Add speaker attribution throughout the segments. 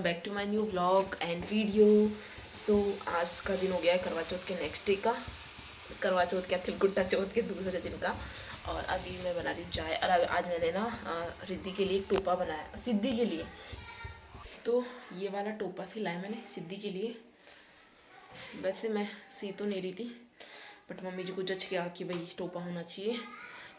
Speaker 1: Welcome back to my new vlog and video. So आज का दिन हो गया है करवा चौथ के नेक्स्ट डे का, करवा चौथ क्या तिलकुट्टा चौथ के दूसरे दिन का। और अभी मैं बना रही हूँ चाय। और आज मैंने ना रिद्धि के लिए एक टोपा बनाया, सिद्धि के लिए। तो ये वाला टोपा सिलाया मैंने सिद्धि के लिए। वैसे मैं सी तो नहीं रही थी, बट मम्मी जी को जज किया कि भाई टोपा होना चाहिए,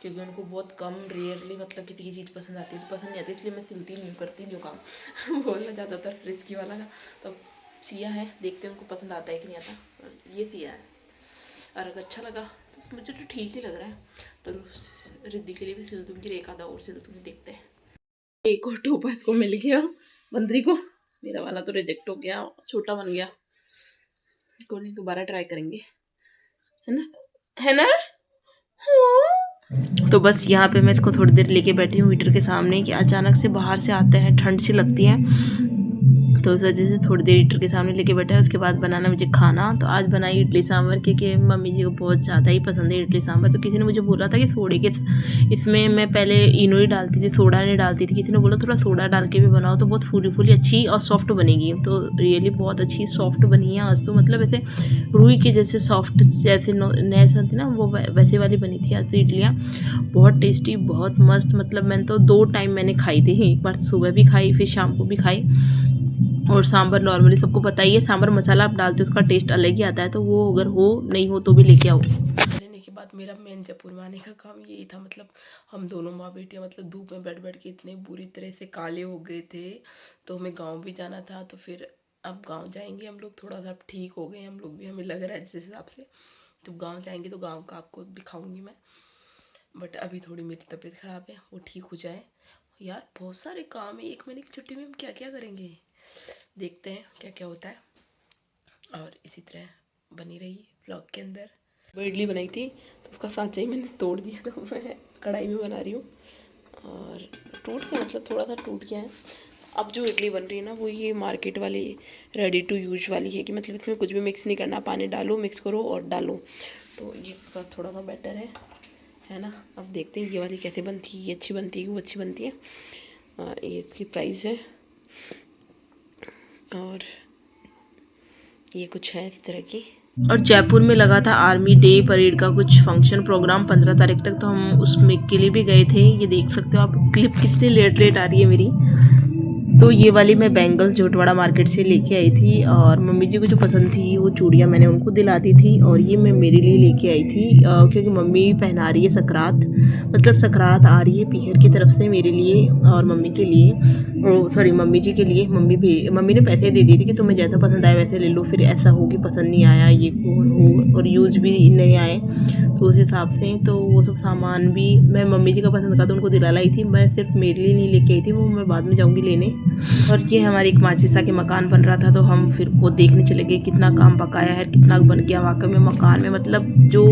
Speaker 1: क्योंकि उनको बहुत कम रेयरली मतलब किसी की चीज़ पसंद आती है, तो पसंद नहीं आती, इसलिए मैं सिलती नहीं हूँ, करती नहीं हूँ काम बोलना ज़्यादातर रिस्की वाला का। तो सिया है, देखते हैं उनको पसंद आता है कि नहीं आता। ये सिया है और अगर अच्छा लगा तो मुझे तो ठीक ही लग रहा है, तो रिद्धि के लिए भी सिल दूँगी, एक आधा और सिल दूँगी, देखते हैं। एक और टोपा इसको मिल गया बंदरी को, मेरा वाला तो रिजेक्ट हो गया, छोटा बन गया। कोई नहीं, दोबारा ट्राई करेंगे, है ना, है ना। तो बस यहाँ पे मैं इसको थोड़ी देर लेके बैठी हूँ हीटर के सामने कि अचानक से बाहर से आते हैं, ठंड सी लगती है, तो उस वजह से थोड़ी देर हीटर के सामने लेके बैठा है। उसके बाद बनाना मुझे खाना। तो आज बनाई इडली सांभर, क्योंकि मम्मी जी को बहुत ज़्यादा ही पसंद है इडली सांभर। तो किसी ने मुझे बोला था कि सोडे के इसमें मैं पहले इनो ही डालती थी, सोडा नहीं डालती थी। किसी ने बोला थोड़ा सोडा डाल के भी बनाओ तो बहुत फूली फूली अच्छी और सॉफ्ट बनेगी। तो रियली बहुत अच्छी सॉफ्ट बनी है आज तो, मतलब ऐसे रुई के जैसे सॉफ्ट, जैसे नैस थी ना वो वैसे वाली बनी थी आज तो इडलियाँ। बहुत टेस्टी, बहुत मस्त। मतलब मैंने तो 2 टाइम मैंने खाई थी, एक बार सुबह भी खाई, फिर शाम को भी खाई। और सांभर नॉर्मली सबको पता ही है, सांभर मसाला आप डालते हो उसका टेस्ट अलग ही आता है, तो वो अगर हो नहीं हो तो भी लेके आओ। लेने के बाद मेरा मेन जयपुर में आने का काम यही था। मतलब हम दोनों माँ बेटियाँ मतलब धूप में बैठ बैठ के इतने बुरी तरह से काले हो गए थे, तो हमें गाँव भी जाना था। तो फिर अब गाँव जाएंगे हम लोग, थोड़ा सा ठीक हो गए हम लोग भी, हमें लग रहा है जिस हिसाब से। तो गाँव जाएंगे तो गाँव का आपको दिखाऊंगी मैं, बट अभी थोड़ी मेरी तबीयत ख़राब है, वो ठीक हो जाए। यार बहुत सारे काम है, 1 महीने की छुट्टी में हम क्या क्या करेंगे, देखते हैं क्या क्या होता है। और इसी तरह बनी रही व्लॉग के अंदर। वो इडली बनाई थी तो उसका सांचा ही मैंने तोड़ दिया, तो मैं कढ़ाई में बना रही हूँ। और टूट गया, मतलब थोड़ा सा टूट गया है। अब जो इडली बन रही है ना, वो ये मार्केट वाली रेडी टू यूज वाली है, कि मतलब इसमें कुछ भी मिक्स नहीं करना, पानी डालो, मिक्स करो और डालो। तो ये इसका थोड़ा सा बेटर है ना। अब देखते हैं ये वाली कैसे बनती है, ये अच्छी बनती है कि वो अच्छी बनती है। ये इसकी प्राइस है, और ये कुछ है इस तरह की। और जयपुर में लगा था आर्मी डे परेड का कुछ फंक्शन प्रोग्राम 15 तारीख तक, तो हम उसमें के लिए भी गए थे। ये देख सकते हो आप, क्लिप कितनी लेट आ रही है मेरी। तो ये वाली मैं बैंगल्स जोटवाड़ा मार्केट से लेके आई थी, और मम्मी जी को जो पसंद थी वो चूड़ियाँ मैंने उनको दिला दी थी। और ये मैं मेरे लिए लेके आई थी, क्योंकि मम्मी पहना रही है सकरात, मतलब सकरात आ रही है पीहर की तरफ से मेरे लिए और मम्मी के लिए, सॉरी मम्मी जी के लिए। मम्मी ने पैसे दे दिए थे कि तुम्हें जैसा पसंद आए वैसे ले लो, फिर ऐसा हो कि पसंद नहीं आया ये हो और यूज़ भी नहीं आए, तो उस हिसाब से तो वो सब सामान भी मैं मम्मी जी का पसंद का तो उनको दिला लाई थी। मैं सिर्फ मेरे लिए नहीं लेके आई थी, वो मैं बाद में जाऊँगी लेने। और ये हमारी एक माचिसा के मकान बन रहा था, तो हम फिर वो देखने चले गए कितना काम पकाया है, कितना बन गया वाकई में मकान में। मतलब जो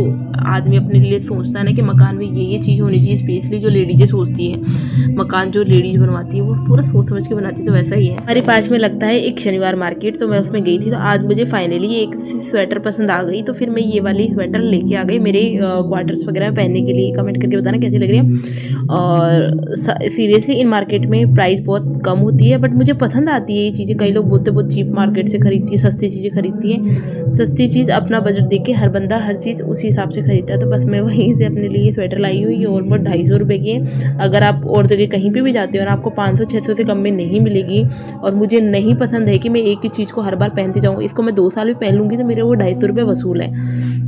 Speaker 1: आदमी अपने लिए सोचता है ना कि मकान में ये चीज़ होनी चाहिए, स्पेशली जो लेडीज़ें सोचती है, मकान जो लेडीज़ बनवाती है वो पूरा सोच समझ के बनाती है, तो वैसा ही है। हमारे पास में लगता है एक शनिवार मार्केट, तो मैं उसमें गई थी। तो आज मुझे फाइनली एक स्वेटर पसंद आ गई, तो फिर मैं ये वाली स्वेटर लेके आ गई मेरे क्वार्टर्स वगैरह पहनने के लिए। कमेंट करके बताना कैसी लग रही है। और सीरियसली इन मार्केट में प्राइस बहुत कम होती है, बट मुझे पसंद आती है ये चीज़ें। कई लोग बोलते बहुत चीप मार्केट से खरीदती है, सस्ती चीज़ें खरीदती है। सस्ती चीज़ अपना बजट देख के हर बंदा हर चीज़ उसी हिसाब से खरीदता है। तो बस मैं वहीं से अपने लिए स्वेटर लाई हुई, ये ऑलमोस्ट 250 रुपये की है। अगर आप और जगह कहीं पे भी जाते हो ना, आपको 500-600 से कम में नहीं मिलेगी। और मुझे नहीं पसंद है कि मैं एक ही चीज़ को हर बार पहनती जाऊँ, इसको मैं 2 साल भी पहन लूँगी तो मेरे वो 250 रुपये वसूल है,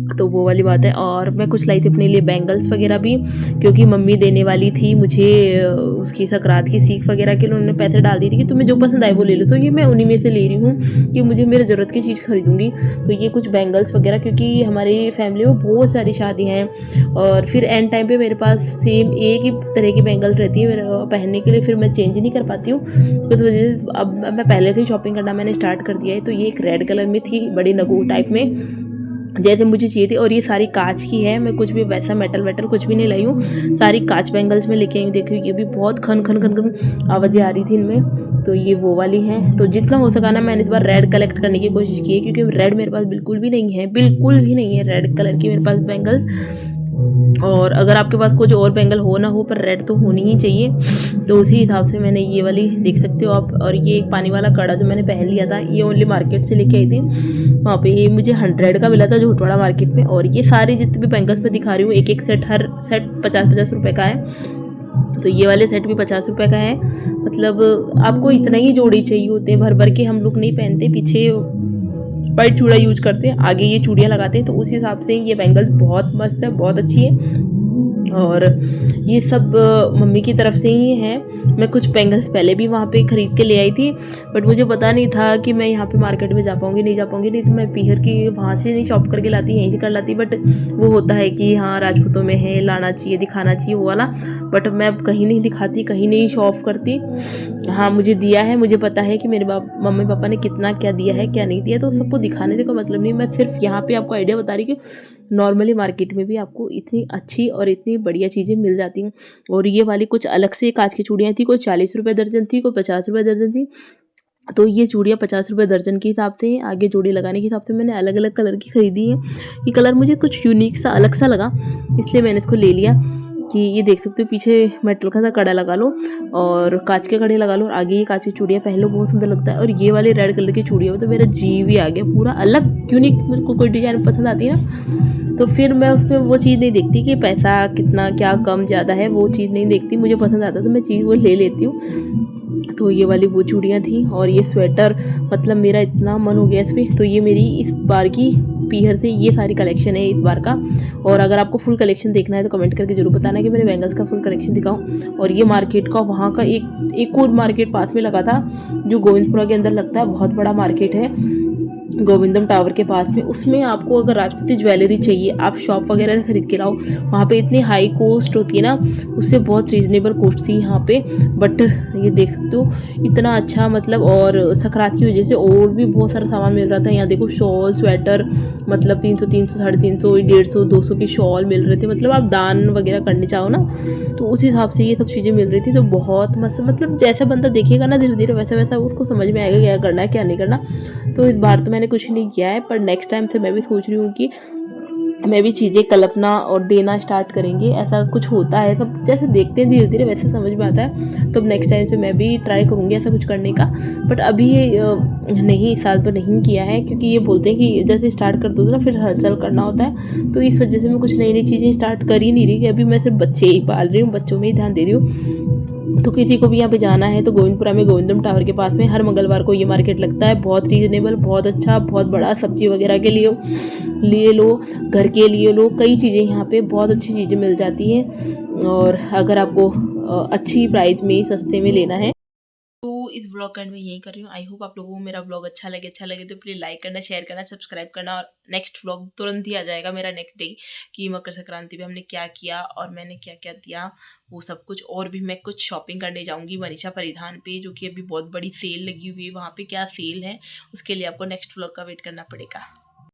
Speaker 1: तो वो वाली बात है। और मैं कुछ लाई थी अपने लिए बैंगल्स वगैरह भी, क्योंकि मम्मी देने वाली थी मुझे उसकी सकरात की सीख वगैरह के लिए, उन्होंने पैसे डाल दी थी कि तुम्हें जो पसंद आए वो ले लो। तो ये मैं उन्हीं में से ले रही हूँ कि मुझे मेरे ज़रूरत की चीज़ खरीदूँगी। तो ये कुछ बैंगल्स वगैरह, क्योंकि हमारी फैमिली में बहुत सारी शादियाँ हैं, और फिर एंड टाइम पर मेरे पास सेम एक ही तरह की बैंगल्स रहती है मेरे पहनने के लिए, फिर मैं चेंज नहीं कर पाती हूँ। उस वजह से अब मैं पहले से ही शॉपिंग करना मैंने स्टार्ट कर दिया है। तो ये एक रेड कलर में थी, बड़ी नगू टाइप में जैसे मुझे चाहिए थी, और ये सारी कांच की है। मैं कुछ भी वैसा मेटल वेटल कुछ भी नहीं लाई हूँ, सारी कांच बैंगल्स में लेके आई हूँ। देखो ये भी बहुत खन खन खन खन आवाज़ें आ रही थी इनमें। तो ये वो वाली है। तो जितना हो सका ना मैंने इस बार रेड कलेक्ट करने की कोशिश की है, क्योंकि रेड मेरे पास बिल्कुल भी नहीं है, बिल्कुल भी नहीं है रेड कलर की मेरे पास बैंगल्स। और अगर आपके पास कुछ और बैंगल हो ना हो पर रेड तो होनी ही चाहिए, तो उसी हिसाब से मैंने ये वाली देख सकते हो आप। और ये एक पानी वाला कड़ा जो मैंने पहन लिया था, ये ओनली मार्केट से लेके आई थी, वहाँ पे ये मुझे 100 का मिला था झूठवाड़ा मार्केट में। और ये सारे जितने भी बैंगल्स मैं दिखा रही हूँ, एक एक सेट, हर सेट 50-50 रुपये का है। तो ये वाले सेट भी 50 रुपये का है। मतलब आपको इतना ही जोड़ी चाहिए होते हैं, भर भर के हम लोग नहीं पहनते, पीछे वाइट चूड़ा यूज करते हैं, आगे ये चूड़ियाँ लगाते हैं। तो उस हिसाब से ये बैंगल्स बहुत मस्त है, बहुत अच्छी है। और ये सब मम्मी की तरफ से ही है। मैं कुछ बैंगल्स पहले भी वहाँ पे ख़रीद के ले आई थी, बट मुझे पता नहीं था कि मैं यहाँ पे मार्केट में जा पाऊँगी नहीं जा पाऊँगी। नहीं तो मैं पीहर की वहाँ से नहीं शॉप करके लाती, यहीं से कर लाती। बट वो होता है कि हाँ राजपूतों में है, लाना चाहिए, दिखाना चाहिए वो वाला। बट मैं अब कहीं नहीं दिखाती, कहीं नहीं शो ऑफ करती। हाँ मुझे दिया है, मुझे पता है कि मेरे मम्मी पापा ने कितना क्या दिया है क्या नहीं दिया, तो सबको दिखाने से कोई मतलब नहीं। मैं सिर्फ यहाँ पे आपको आइडिया बता रही कि नॉर्मली मार्केट में भी आपको इतनी अच्छी और इतनी बढ़िया चीज़ें मिल जाती हैं। और ये वाली कुछ अलग से कांच की चूड़ियाँ थी, कोई 40 रुपये दर्जन थी, कोई 50 रुपये दर्जन थी। तो ये चूड़ियाँ 50 रुपये दर्जन के हिसाब से, आगे जोड़ी लगाने के हिसाब से मैंने अलग अलग कलर की खरीदी है। ये कलर मुझे कुछ यूनिक सा अलग सा लगा, इसलिए मैंने इसको ले लिया। कि ये देख सकते हो पीछे मेटल का सा कड़ा लगा लो और कांच के कड़े लगा लो, और आगे ये कांच की चूड़ियाँ पहन लो, बहुत सुंदर लगता है। और ये वाले रेड कलर की चूड़ियाँ में तो मेरा जीव ही आ गया, पूरा अलग यूनिक। मुझको कोई डिजाइन पसंद आती है ना, तो फिर मैं उसमें वो चीज़ नहीं देखती कि पैसा कितना क्या कम ज़्यादा है, वो चीज़ नहीं देखती। मुझे पसंद आता तो मैं चीज़ वो ले लेती हूँ। तो ये वाली वो चूड़ियाँ थी। और ये स्वेटर, मतलब मेरा इतना मन हो गया इस पर। तो ये मेरी इस बार की पीहर से ये सारी कलेक्शन है इस बार का। और अगर आपको फुल कलेक्शन देखना है तो कमेंट करके जरूर बताना कि मेरे बैंगल्स का फुल कलेक्शन दिखाऊं। और ये मार्केट का वहाँ का एक और मार्केट पास में लगा था, जो गोविंदपुरा के अंदर लगता है, बहुत बड़ा मार्केट है गोविंदम टावर के पास में। उसमें आपको अगर राजपूती ज्वेलरी चाहिए, आप शॉप वगैरह से खरीद के लाओ। वहाँ पे इतनी हाई कॉस्ट होती है ना, उससे बहुत रीजनेबल कॉस्ट थी यहाँ पे। बट ये देख सकते हो इतना अच्छा, मतलब। और सकरात की वजह से और भी बहुत सारा सामान मिल रहा था। यहाँ देखो शॉल, स्वेटर, मतलब 300, 300, 350, 150, 200 की शॉल मिल रहे थे। मतलब आप दान वगैरह करने चाहो ना, तो उस हिसाब से ये सब चीज़ें मिल रही थी। तो बहुत मस्त, मतलब जैसा बंदा देखेगा ना धीरे धीरे, वैसा वैसा उसको समझ में आएगा क्या करना है क्या नहीं करना। तो इस बार तो मैंने कुछ नहीं किया है, पर नेक्स्ट टाइम से मैं भी सोच रही हूँ कि मैं भी चीज़ें कल्पना और देना स्टार्ट करेंगे। ऐसा कुछ होता है, सब जैसे देखते हैं धीरे धीरे वैसे समझ में आता है। तो नेक्स्ट टाइम से मैं भी ट्राई करूँगी ऐसा कुछ करने का। बट अभी नहीं, इस साल तो नहीं किया है, क्योंकि ये बोलते हैं कि जैसे स्टार्ट कर दो ना फिर हर साल करना होता है। तो इस वजह से मैं कुछ नई नई चीज़ें स्टार्ट कर ही नहीं रही, कि अभी मैं सिर्फ बच्चे ही पाल रही हूँ, बच्चों में ही ध्यान दे रही हूँ। तो किसी को भी यहाँ पे जाना है तो गोविंदपुरा में गोविंदम टावर के पास में हर मंगलवार को ये मार्केट लगता है। बहुत रीजनेबल, बहुत अच्छा, बहुत बड़ा। सब्जी वगैरह के लिए लो, घर के लिए लो, कई चीज़ें यहाँ पे बहुत अच्छी चीज़ें मिल जाती हैं। और अगर आपको अच्छी प्राइस में सस्ते में लेना है तो इस ब्लॉग का एंड मैं यही कर रही हूँ। आई होप आप लोगों को मेरा ब्लॉग अच्छा लगे तो प्लीज़ लाइक करना, शेयर करना, सब्सक्राइब करना। और नेक्स्ट ब्लॉग तुरंत ही आ जाएगा मेरा नेक्स्ट डे, कि मकर संक्रांति पे हमने क्या किया और मैंने क्या क्या दिया, वो सब कुछ। और भी मैं कुछ शॉपिंग करने जाऊँगी मनीषा परिधान पे, जो कि अभी बहुत बड़ी सेल लगी हुई है, वहाँ पे क्या सेल है उसके लिए आपको नेक्स्ट ब्लॉग का वेट करना पड़ेगा।